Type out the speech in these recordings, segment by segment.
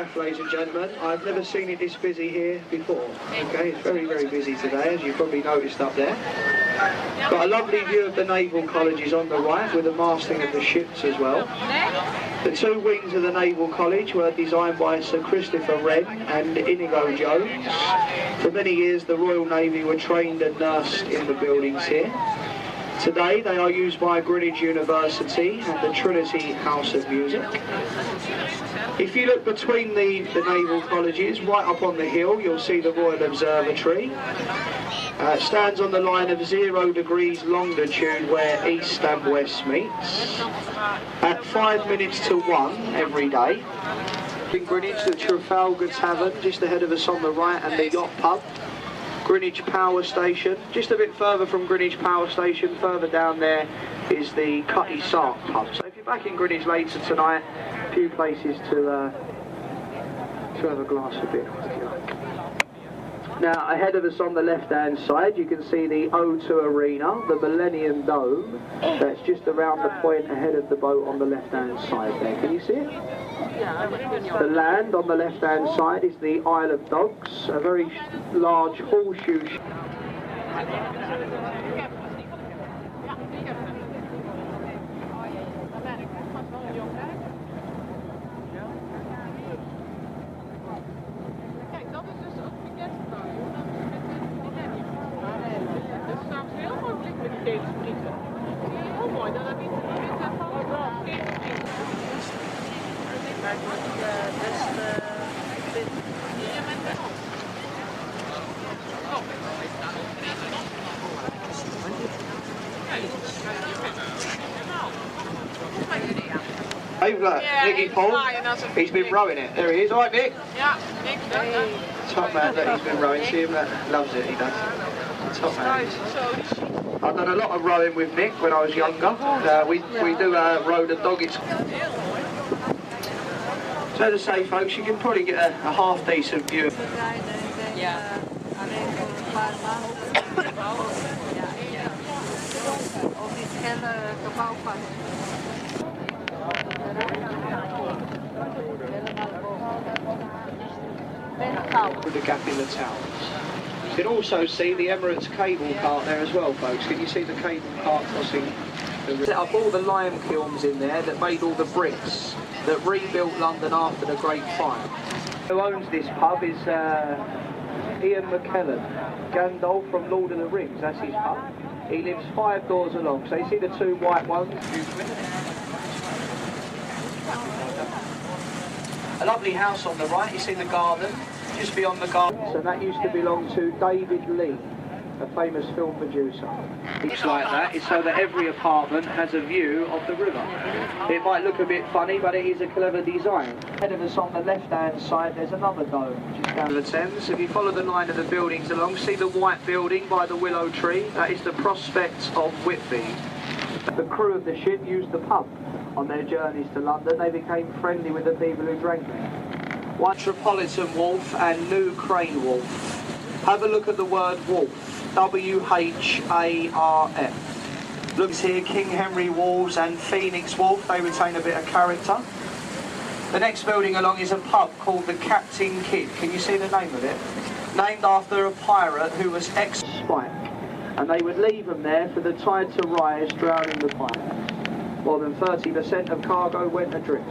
life, ladies and gentlemen. I've never seen it this busy here before. Okay, it's very, very busy today, as you probably noticed up there. Got a lovely view of the naval colleges on the right, with the masting of the ships as well. The two wings of the Naval College were designed by Sir Christopher Wren and Inigo Jones. For many years, the Royal Navy were trained and nursed in the buildings here. Today, they are used by Greenwich University and the Trinity House of Music. If you look between the naval colleges, right up on the hill, you'll see the Royal Observatory. It stands on the line of 0 degrees longitude where east and west meets. At 5 minutes to 1 every day. In Greenwich, the Trafalgar Tavern, just ahead of us on the right, and the Yacht Pub. Greenwich Power Station. Just a bit further from Greenwich Power Station, further down there, is the Cutty Sark Pub. So if you're back in Greenwich later tonight, a few places to have a glass of beer. Now, ahead of us on the left-hand side, you can see the O2 Arena, the Millennium Dome. That's just around the point ahead of the boat on the left-hand side there. Can you see it? The land on the left-hand side is the Isle of Dogs, a very large horseshoe. Hey, look, Nicky Paul, he's been rowing it. There he is. All right, Nick? Yeah, Nick. Top man that he's been rowing. See him, loves it, he does. Top man. I've done a lot of rowing with Nick when I was younger. We do row the dog. So as I say, folks, you can probably get a half decent view. Yeah. With the gap in the towers. You can also see the Emirates cable cart there as well, folks. Can you see the cable cart crossing? Set up all the lime kilns in there that made all the bricks that rebuilt London after the Great Fire. Who owns this pub is Ian McKellen, Gandalf from Lord of the Rings. That's his pub. He lives 5 doors along. So you see the 2 white ones? A lovely house on the right. You see the garden, just beyond the garden. So that used to belong to David Lee, a famous film producer. It's like that. It's so that every apartment has a view of the river. It might look a bit funny, but it is a clever design. Ahead of us on the left-hand side, there's another dome, which is down the Thames. If you follow the line of the buildings along, see the white building by the willow tree? That is the Prospect of Whitby. The crew of the ship used the pub on their journeys to London. They became friendly with the people who drank it. One Metropolitan Wharf and New Crane Wharf. Have a look at the word wharf. W-H-A-R-F. Looks here, King Henry Wharves and Phoenix Wharf. They retain a bit of character. The next building along is a pub called the Captain Kidd. Can you see the name of it? Named after a pirate who was ex-Spike. And they would leave them there for the tide to rise, drowning the pirates. More than 30% of cargo went adrift.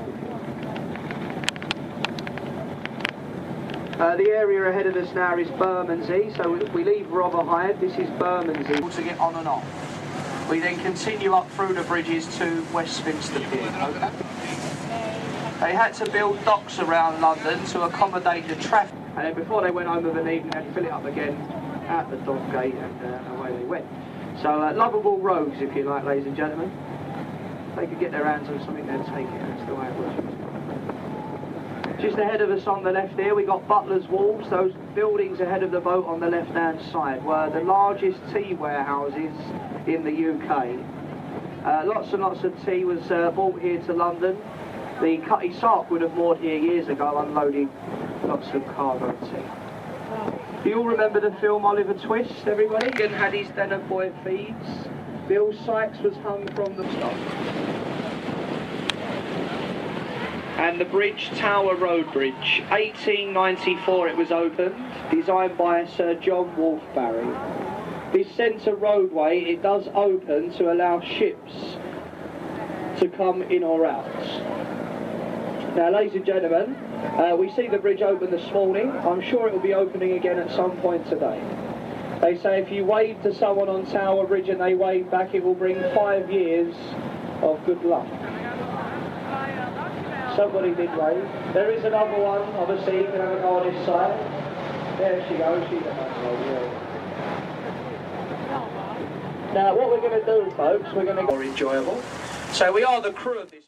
The area ahead of us now is Bermondsey, so we leave Rotherhithe. This is Bermondsey to get on and off. We then continue up through the bridges to Westminster Pier. Okay. They had to build docks around London to accommodate the traffic, and then before they went home of an evening, they'd fill it up again at the dock gate, and away they went. So lovable rogues, if you like, ladies and gentlemen. If they could get their hands on something, they'd take it. That's the way it works. Just ahead of us on the left here, we got Butler's Wharves. Those buildings ahead of the boat on the left-hand side were the largest tea warehouses in the UK. Lots and lots of tea was brought here to London. The Cutty Sark would have moored here years ago, unloading lots of cargo tea. Do you all remember the film Oliver Twist, everybody? And had his den of boy feeds. Bill Sykes was hung from the stock. And the bridge, Tower Road Bridge, 1894 it was opened, designed by Sir John Wolfbarry. This centre roadway, it does open to allow ships to come in or out. Now, ladies and gentlemen, we see the bridge open this morning. I'm sure it will be opening again at some point today. They say if you wave to someone on Tower Bridge and they wave back, it will bring 5 years of good luck. Somebody did wave. There is another one, obviously, you can have a go on this side. There she goes, she's a nice one, yeah. Now, what we're going to do, folks, we're going to... More enjoyable. So we are the crew of this...